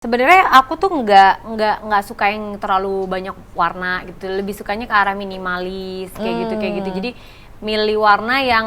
Sebenarnya aku tuh nggak suka yang terlalu banyak warna gitu. Lebih sukanya ke arah minimalis kayak gitu. Jadi milih warna yang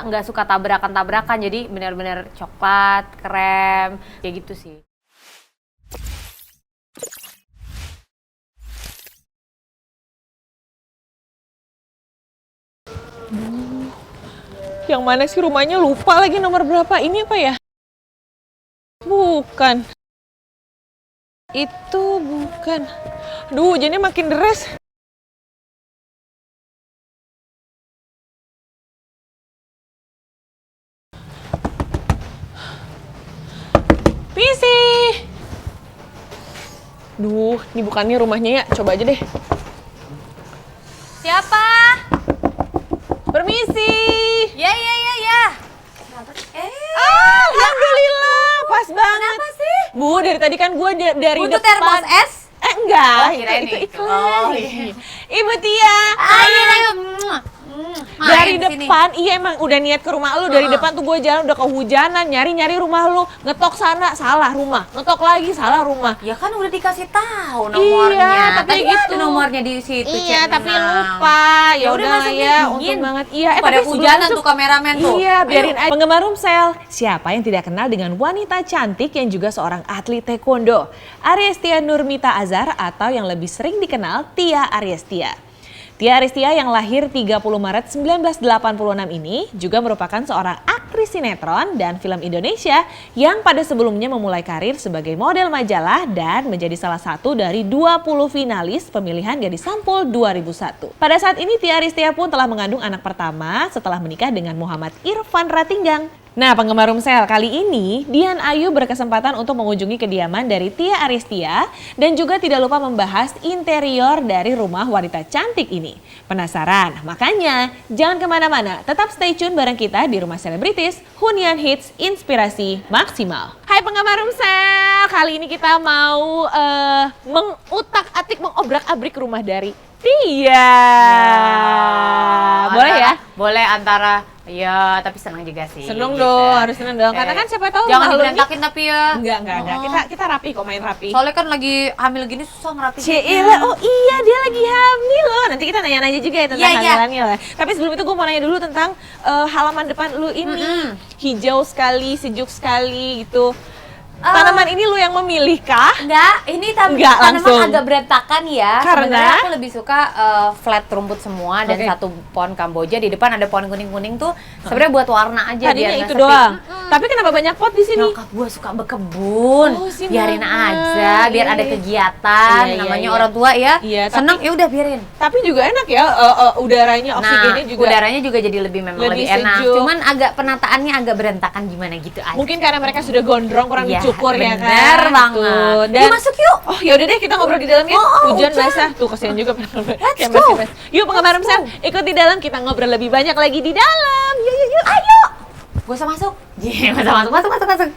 nggak suka tabrakan-tabrakan. Jadi benar-benar coklat, krem, kayak gitu sih. Yang mana sih rumahnya, lupa lagi nomor berapa. Ini apa ya? Bukan. Itu bukan. Duh, hujannya makin deras. Visi. Duh, ini bukannya rumahnya ya. Coba aja deh. Siapa? Permisi. Ya. Alhamdulillah, pas banget. Kenapa sih? Bu, dari tadi kan gue dari Butuh depan. termos es? Enggak. Oh, kirain itu itu. iklan. Oh, iya. Ibu Tia. Ayo. Dari depan, iya emang udah niat ke rumah lu. Dari depan tuh gue jalan udah kehujanan, nyari rumah lu. Ngetok sana, salah rumah. Ngetok lagi, salah rumah. Ya kan udah dikasih tahu nomornya. Iya, tapi Tadi gitu. ada nomornya di situ. Iya, chat tapi menang. lupa. Ya Udah udah masuk ya, dingin. untung banget. Iya, Pada tapi sebelum hujanan masuk- tuh kameramen tuh. Iya, biarin aja. Penggemar Rumsel, siapa yang tidak kenal dengan wanita cantik yang juga seorang atlet taekwondo? Ariestia Nurmita Azhar atau yang lebih sering dikenal Tia Ariestia. Tia Ariestia yang lahir 30 Maret 1986 ini juga merupakan seorang aktris sinetron dan film Indonesia yang pada sebelumnya memulai karir sebagai model majalah dan menjadi salah satu dari 20 finalis pemilihan Gadis Sampul 2001. Pada saat ini Tia Ariestia pun telah mengandung anak pertama setelah menikah dengan Muhammad Irfan Ratinggang. Nah, penggemar Rumsel, kali ini Dian Ayu berkesempatan untuk mengunjungi kediaman dari Tia Ariestia dan juga tidak lupa membahas interior dari rumah wanita cantik ini. Penasaran? Makanya jangan kemana-mana, tetap stay tune bareng kita di Rumah Selebritis, Hunian Hits Inspirasi Maksimal. Hai penggemar Rumsel, kali ini kita mau mengutak-atik, mengobrak-abrik rumah dari Tia. Boleh ya? Boleh antara ya, tapi senang juga sih. Seneng gitu. dong, harus seneng dong. Karena kan siapa tahu jangan malu diberantakin tapi ya. Enggak. Kita rapi kok, main rapi. Soalnya kan lagi hamil gini susah ngerapiin. Cila, oh iya dia lagi hamil loh. Nanti kita nanya-nanya juga ya tentang Iya. kehamilannya lah. Tapi sebelum itu gue mau nanya dulu tentang halaman depan lu ini. Hijau sekali, sejuk sekali gitu. Tanaman ini lu yang memilih kah? Enggak, ini Enggak, tanaman langsung. agak berantakan ya. Karena? Sebenarnya aku lebih suka flat rumput semua dan Oke. satu pohon Kamboja. Di depan ada pohon kuning-kuning tuh sebenarnya buat warna aja. Tadinya biar nggak itu sepi. doang. Tapi kenapa banyak pot di sini? Nyokap gue suka berkebun, Oh, si biarin Mama. aja, biar ada Iya. kegiatan. Iya, Namanya iya. orang tua ya, Iya, seneng ya udah biarin. Tapi juga enak ya, udaranya, oksigennya juga. udaranya juga jadi lebih Lebih enak. sejuk. Cuman agak penataannya agak berantakan gimana gitu aja. Mungkin karena mereka sudah gondrong, kurang Iya, dicukur ya kan. bener banget. Tuh. Yuk, masuk yuk. Oh ya udah deh, kita ngobrol di dalam ya. hujan. Hujan basah. Tuh kasihan juga. Let's Kempes, go. kempes. Yuk penggemar Rumsel, ikut di dalam, kita ngobrol lebih banyak lagi di dalam. Yuk. Ayo. Gak usah masuk. Iya, gak usah masuk.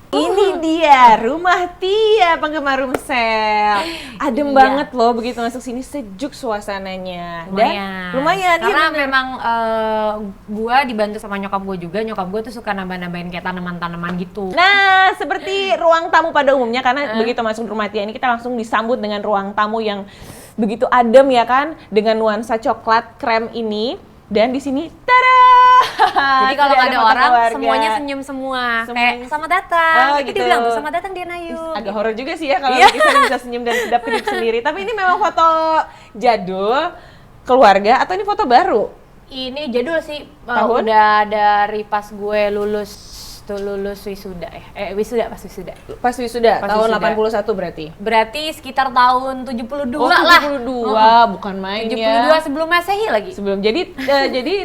Ini dia rumah Tia, penggemar Rumsel. Adem Iya. banget loh begitu masuk sini, sejuk suasananya. Lumayan. Karena iya bener. memang gua dibantu sama nyokap gua juga. Nyokap gua tuh suka nambah-nambahin kayak tanaman-tanaman gitu. Nah, seperti ruang tamu pada umumnya, karena begitu masuk rumah Tia ini kita langsung disambut dengan ruang tamu yang begitu adem ya kan, dengan nuansa coklat krem ini. Dan di sini, tada! Jadi kalau Sudah ada foto orang keluarga. semuanya senyum semua. Semuanya- Kayak selamat datang. Oh, Itu gitu. dia bilang tuh selamat datang Dian Ayu. Agak horor juga sih ya kalau Iya. kita bisa senyum dan kedap-kedip sendiri. Tapi ini memang foto jadul keluarga atau ini foto baru? Ini jadul sih. Tahun? Udah dari pas gue lulus wisuda ya. Pas wisuda. Pas wisuda, Pas tahun wisuda. 81 berarti? Berarti sekitar tahun 72 Oh, lah. 72, bukan main 72 ya. sebelum Masehi lagi. Sebelum jadi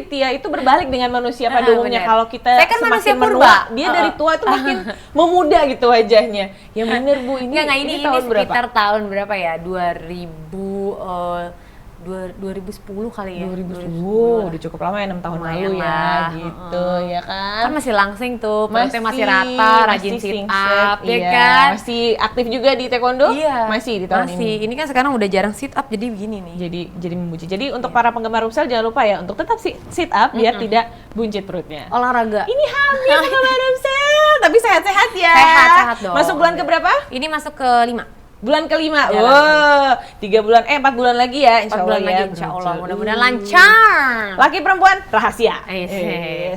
Tia itu berbalik dengan manusia pada umumnya. bener. Kalau kita Saya kan manusia semakin purba. menua, dia dari tua tuh makin memuda gitu wajahnya. Yang bener Bu, ini Enggak, ini tahun berapa? sekitar tahun berapa ya? 2000 2010 kali ya. 2010, udah cukup lama ya, 6 tahun Lumayan lalu ya, lah, gitu ya kan. Kan masih langsing tuh, perutnya masih rata, rajin sit singset, up, ya iya. kan? Masih aktif juga di taekwondo? Iya. Masih di tahun Masih. ini. Ini kan sekarang udah jarang sit up, jadi begini nih. Jadi memuji. Jadi untuk para penggemar Rumsel jangan lupa ya untuk tetap sit up biar tidak buncit perutnya. Olahraga. Ini hamil penggemar Rumsel, tapi sehat-sehat ya. Sehat-sehat dong. Masuk bulan ke berapa? Ini masuk ke 5. Bulan kelima. Ya, wow, 4 bulan lagi ya, insya 4 Allah bulan ya. lagi, insya Allah. Mudah-mudahan lancar. Laki perempuan rahasia.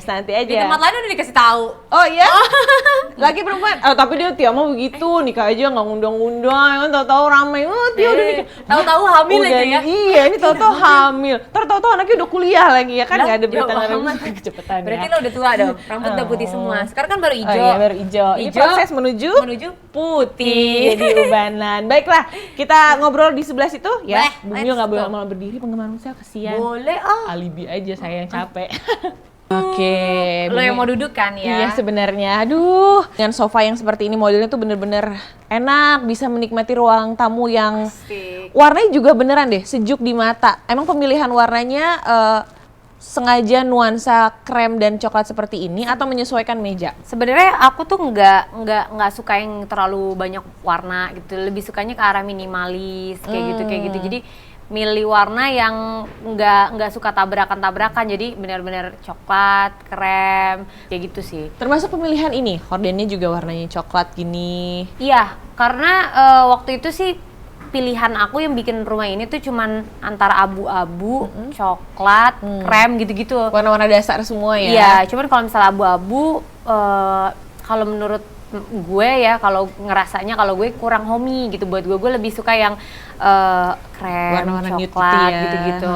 Nanti aja. Di tempat lain udah dikasih tahu. Oh iya? Laki perempuan? Oh, tapi dia Tia mah begitu, nikah aja nggak ngundang-ngundang, kan tahu-tahu ramai. Oh, Tia udah nikah. Tahu-tahu hamil Udah aja ya. Iya, ini tahu-tahu hamil. Tahu-tahu anaknya udah kuliah lagi ya kan, nggak ada berita jauh nggak amat. ada kecepatan ya. Berarti lo udah tua dong. Rambut udah putih semua. Sekarang kan baru Oh hijau. iya, baru hijau. Ini Hijau proses menuju menuju putih di ubanan. Baiklah, kita ngobrol di sebelah situ ya. Boleh, Bumil nggak let's boleh go. malah berdiri, penggemar Rumsel kesian. boleh Alibi aja saya yang capek. Oke. Lo yang Bumi- mau duduk kan ya? Iya sebenarnya, aduh dengan sofa yang seperti ini modelnya tuh bener-bener enak, bisa menikmati ruang tamu yang Asik. warnanya juga beneran deh sejuk di mata. Emang pemilihan warnanya sengaja nuansa krem dan coklat seperti ini atau menyesuaikan meja? Sebenarnya aku tuh nggak suka yang terlalu banyak warna gitu. Lebih sukanya ke arah minimalis kayak gitu. Jadi milih warna yang nggak suka tabrakan-tabrakan. Jadi benar-benar coklat, krem kayak gitu sih. Termasuk pemilihan ini, hordennya juga warnanya coklat gini. Iya, karena waktu itu sih pilihan aku yang bikin rumah ini tuh cuman antara abu-abu, coklat, krem gitu-gitu. Warna-warna dasar semua ya? Iya, cuman kalau misalnya abu-abu, kalau menurut gue ya, kalau ngerasanya kalau gue kurang homey gitu. Buat gue lebih suka yang krem, Warna-warna nude gitu coklat ya. gitu-gitu.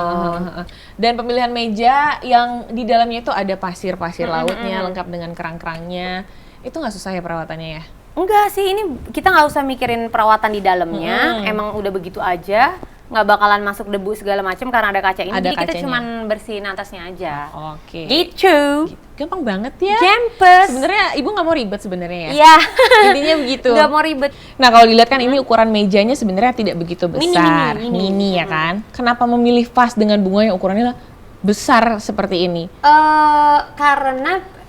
Dan pemilihan meja yang di dalamnya itu ada pasir-pasir lautnya, lengkap dengan kerang-kerangnya. Itu nggak susah ya perawatannya ya? Enggak sih, ini kita nggak usah mikirin perawatan di dalamnya, emang udah begitu aja, nggak bakalan masuk debu segala macam karena ada kaca ini. Ada Jadi kita kacanya. cuman bersihin atasnya aja. Oke. Gitu. Gampang banget ya. Gempes. Sebenarnya ibu nggak mau ribet sebenarnya ya. Iya. Intinya begitu. Nggak mau ribet. Nah kalau dilihat kan ini ukuran mejanya sebenarnya tidak begitu besar, Mini. ya kan? Kenapa memilih vas dengan bunga yang ukurannya besar seperti ini? Karena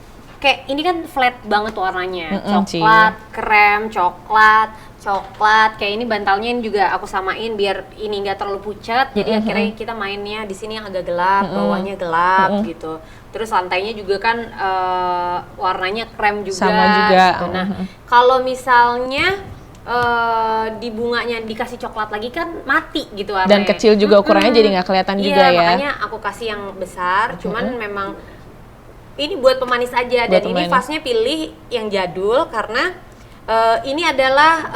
kayak ini kan flat banget warnanya, Ci. coklat, krem, coklat. Kayak ini bantalnya ini juga aku samain biar ini nggak terlalu pucat. Jadi akhirnya kita mainnya di sini yang agak gelap, bawahnya gelap gitu. Terus lantainya juga kan warnanya krem juga. Sama juga. Gitu. Nah, kalau misalnya di bunganya dikasih coklat lagi kan mati gitu warnanya. Dan kecil juga ukurannya jadi nggak kelihatan juga ya. Iya, makanya aku kasih yang besar. Cuman memang ini buat pemanis aja. Buat Dan ini pemanis. vasnya pilih yang jadul karena ini adalah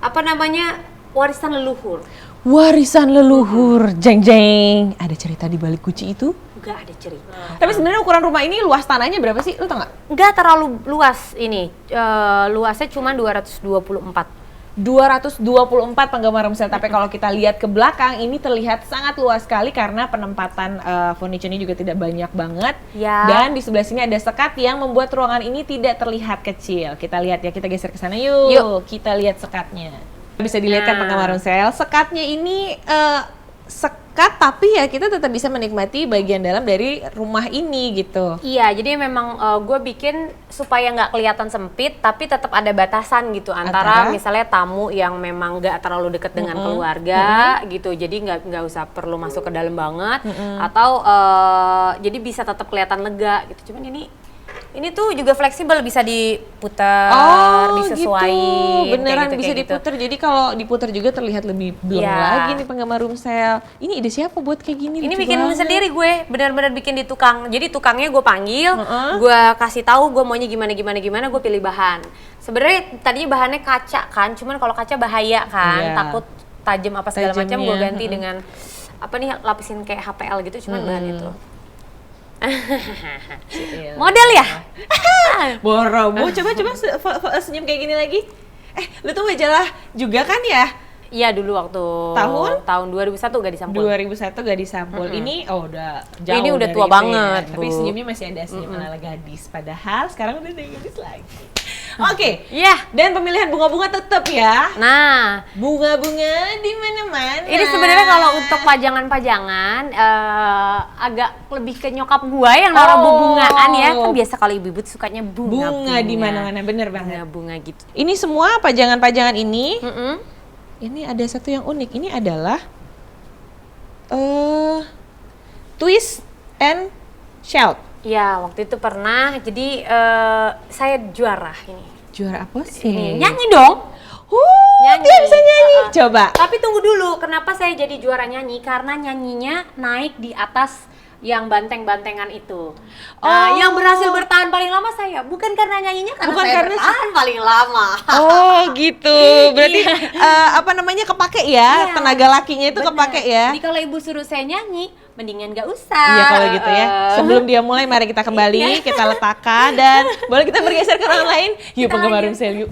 apa namanya, warisan leluhur. Warisan leluhur, jeng-jeng. Ada cerita di balik guci itu? Nggak ada cerita. Tapi sebenarnya ukuran rumah ini luas tanahnya berapa sih? Lu tau nggak? Nggak terlalu luas ini. Luasnya cuma 224. 224 penggemar Rumsel, tapi kalau kita lihat ke belakang ini terlihat sangat luas sekali karena penempatan furniture-nya juga tidak banyak banget. Ya. Dan di sebelah sini ada sekat yang membuat ruangan ini tidak terlihat kecil. Kita lihat ya, kita geser ke sana yuk. Yuk. Kita lihat sekatnya. Bisa dilihat kan penggemar Rumsel, sekatnya ini sekat tapi ya kita tetap bisa menikmati bagian dalam dari rumah ini gitu. Iya, jadi memang gue bikin supaya nggak kelihatan sempit, tapi tetap ada batasan gitu antara misalnya tamu yang memang nggak terlalu deket dengan keluarga gitu, jadi nggak usah perlu masuk ke dalam banget, atau jadi bisa tetap kelihatan lega gitu. Cuman ini tuh juga fleksibel, bisa diputar, disesuaiin. Gitu. Beneran kayak gitu, bisa kayak gitu. diputar. Jadi kalau diputar juga terlihat lebih belum Iya. lagi nih penggemar Rumsel. Ini ide siapa buat kayak gini? Ini Lucu bikin banget. sendiri gue, benar-benar bikin di tukang. Jadi tukangnya gue panggil, gue kasih tahu gue maunya gimana, gue pilih bahan. Sebenarnya tadinya bahannya kaca kan, cuman kalau kaca bahaya kan, Iya. takut tajam apa segala macam. Gue Tajamnya, ganti dengan apa nih, lapisin kayak HPL gitu, cuman bahan itu. Model ya? Borobo, coba senyum kayak gini lagi. Lu tuh majalah juga kan ya? Iya, dulu waktu tahun 2001 gak disampul. 2001 Gadis Sampul. Ini udah jauh. Ini udah dari tua itu banget, ya. Tapi Bu. senyumnya masih ada senyum ala gadis. Padahal sekarang udah jadi gadis lagi. Oke. Iya. Dan pemilihan bunga-bunga tetap ya. Nah, Bunga-bunga di mana-mana. ini sebenarnya kalau untuk pajangan-pajangan agak lebih ke nyokap gua yang naruh bungaan ya. Kan biasa kalau ibu-ibu tuh sukanya bunga. Bunga di mana-mana, bener banget. Bunga-bunga gitu. Ini semua pajangan-pajangan ini, Mm-mm. ini ada satu yang unik. Ini adalah twist and shout. Ya, waktu itu pernah. Jadi saya juara ini. Juara apa sih? Ini nyanyi dong. Nyanyi. Dia bisa nyanyi. Coba. Tapi tunggu dulu, kenapa saya jadi juara nyanyi? Karena nyanyinya naik di atas yang banteng-bantengan itu. Nah, yang berhasil bertahan paling lama saya, bukan karena nyanyinya, karena Bukan saya karena- bertahan paling lama. Oh gitu. Berarti apa namanya kepake ya? Iya. Tenaga lakinya itu Bener. kepake ya? Jadi kalau ibu suruh saya nyanyi, mendingan gak usah. Iya kalau gitu ya. Sebelum dia mulai, mari kita kembali, kita letakkan dan boleh kita bergeser ke orang lain. Yuk Kita penggemar lanjut. Rumsel yuk.